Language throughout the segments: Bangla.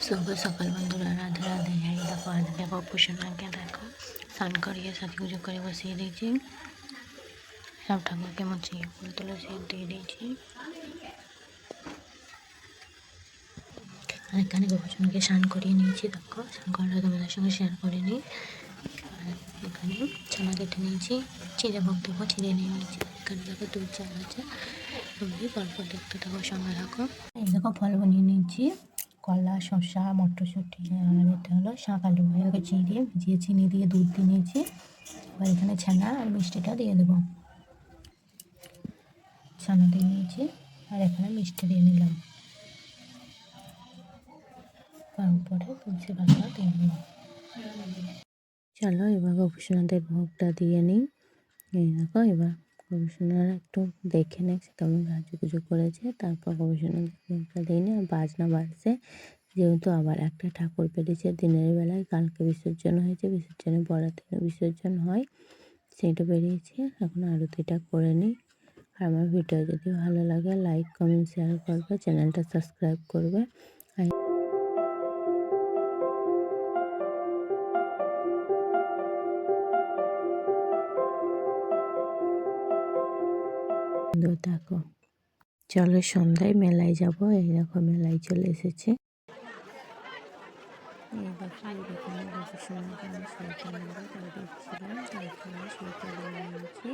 শুভ সকাল বন্ধুরা, রাধে রাধে। এই দেখো আজকে গোপুসোনাকে দেখো স্নান করিয়ে সাজুগুজু করে বসিয়ে দিয়েছি। সব ঠাকুরকে মুছিয়ে ফুল তুলসী দিয়ে দিয়েছি। আর এখানে গোপুসোনাকে স্নান করিয়ে নিয়েছি। দেখো স্নান করাটা তোমাদের সঙ্গে শেয়ার করে নিই। আর এখানে ছানা কেটে নিয়েছি, চিড়ে ভোগ দেবো, চিড়ে নিয়ে নিয়েছি। এখানে দেখো দুধ চাল আছে, তুমি পরপর দেখতে থাকো, সঙ্গে রাখো। এই দেখো ফল বানিয়ে নিয়েছি, কলা, শসা, মটরশুঁটি, আর এটা হলো শাক আলু। এটাকে চিড়ে ভিজিয়ে চিনি দিয়ে দুধ দিয়ে নিয়েছি। এবার এখানে ছানা আর মিষ্টিটা দিয়ে দেবো। ছানা দিয়ে নিয়েছি আর এখানে মিষ্টি দিয়ে নিলাম। তারপরে তুলসী পাতা দিয়ে নিলাম। চলো এবার গোপুসোনাদের ভোগটা দিয়ে নিই। এই দেখো এবার গোপুসোনারা একটু দেখে নেছে কেমন সাজুগুজু করেছে। তারপর গোপুসোনাদের ভোগটা দিয়ে নিই। আর বাজনা বাজছে, যেহেতু আবার একটা ঠাকুর বেরিয়েছে দিনের বেলায়। কালকে বিসর্জন হয়েছে, বিসর্জনের পরের দিন বিসর্জন হয়, সেইটা বেরিয়েছে। এখন আরতিটা করে নিই। আর আমার ভিডিও যদি ভালো লাগে লাইক কমেন্ট শেয়ার করবে, চ্যানেলটা সাবস্ক্রাইব করবে। আর দেখো চলো সন্ধ্যায় মেলায় যাবো। এই দেখো মেলায় চলে এসেছে। এই দেখো এই দোকানে গোপুসোনাকে আমি সোয়েটার নেবো তাই দেখছিলাম, তারপরে সোয়েটার নিয়েছি।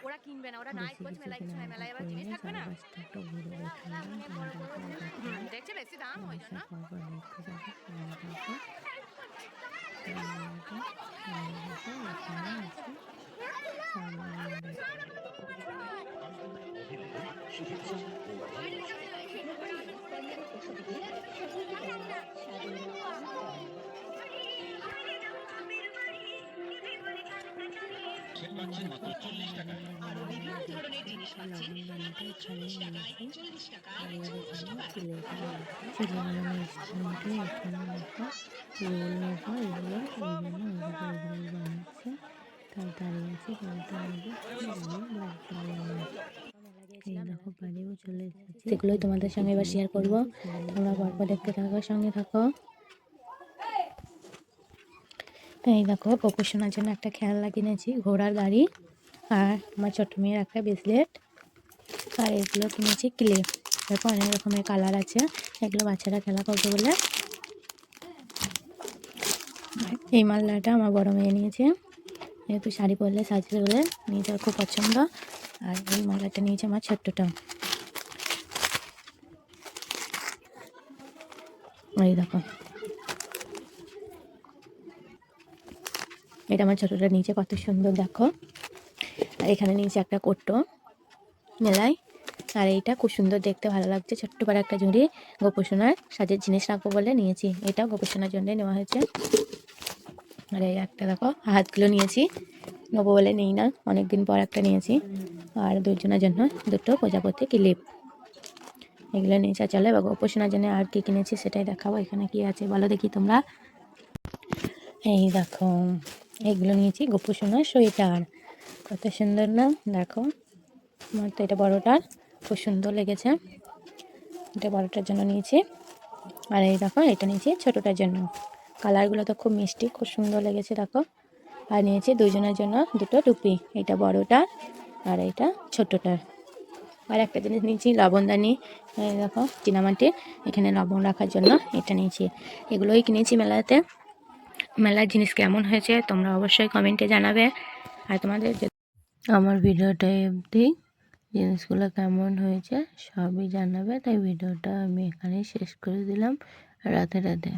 ওরা কিনবে না, ওরা নাইট করছে, মেলায় কিছু নাই, মেলায় আবার জিনিস থাকবে না। দেখছে বেশি দাম হয় না। মাত্র 40 টাকা। আরো বিভিন্ন ধরনের জিনিস পাচ্ছেন মাত্র 40 টাকায়। 40 টাকায় 40টা বাজার। সেগুলোই তোমাদের সঙ্গে এবার শেয়ার করবো। তোমরা গল্প দেখতে থাকো, সঙ্গে থাকো। এই দেখো গোপুসোনার জন্য একটা খেলনা কিনেছি, ঘোড়ার গাড়ি। আর আমার ছোট মেয়ের একটা ব্রেসলেট। আর এগুলো কিনেছি ক্লে। দেখো অনেক রকমের কালার আছে, এগুলো বাচ্চারা খেলা করবে বলে। এই মালাটা আমার বড় মেয়ে নিয়েছে, যেহেতু শাড়ি পরলে সাজবে বলে নিয়েছে, খুব পছন্দ। আর এই মালাটা নিয়েছে আমার ছোট্টটা। এই দেখো এটা আমার ছোটটা নিচে, কত সুন্দর দেখো। আর এখানে নিচে একটা কোটো মেলায়। আর এইটা খুব সুন্দর দেখতে, ভালো লাগছে। ছোট্ট করে একটা ঝুড়ি গোপুসোনার সাজের জিনিস রাখবো বলে নিয়েছি। এটাও গোপুসোনার জন্যই নেওয়া হয়েছে। আর এই একটা দেখো হাতগুলো নিয়েছি, নেবো বলে নেই না, অনেকদিন পর একটা নিয়েছি। আর দুজনের জন্য দুটো প্রজাপতি ক্লিপ, এগুলো নিয়েছি। চলো এবার গোপুসোনার জন্য আর কি কিনেছি সেটাই দেখাবো। এখানে কি আছে বলো দেখি তোমরা। এই দেখো এগুলো নিয়েছি গোপুসোনার সোয়েটার, কত সুন্দর না দেখো। আমার তো এটা বড়টার খুব সুন্দর লেগেছে, এটা বড়টার জন্য নিয়েছি। আর এই দেখো এটা নিয়েছি ছোটোটার জন্য, কালারগুলো তো খুব মিষ্টি, খুব সুন্দর লেগেছে দেখো। আর নিয়েছি দুজনের জন্য দুটো টুপি, এটা বড়টার আর এইটা ছোটোটার। আর একটা জিনিস নিয়েছি লবণদানি, এই দেখো চীনামাটির, এখানে লবণ রাখার জন্য এটা নিয়েছি। এগুলোই কিনেছি মেলাতে। মেলার জিনিস কেমন হয়েছে তোমরা অবশ্যই কমেন্টে জানাবে। আর তোমাদের আমার ভিডিওটা অবধি জিনিসগুলো কেমন হয়েছে সবই জানাবে। তাই ভিডিওটা আমি এখানেই শেষ করে দিলাম। রাধে রাধে।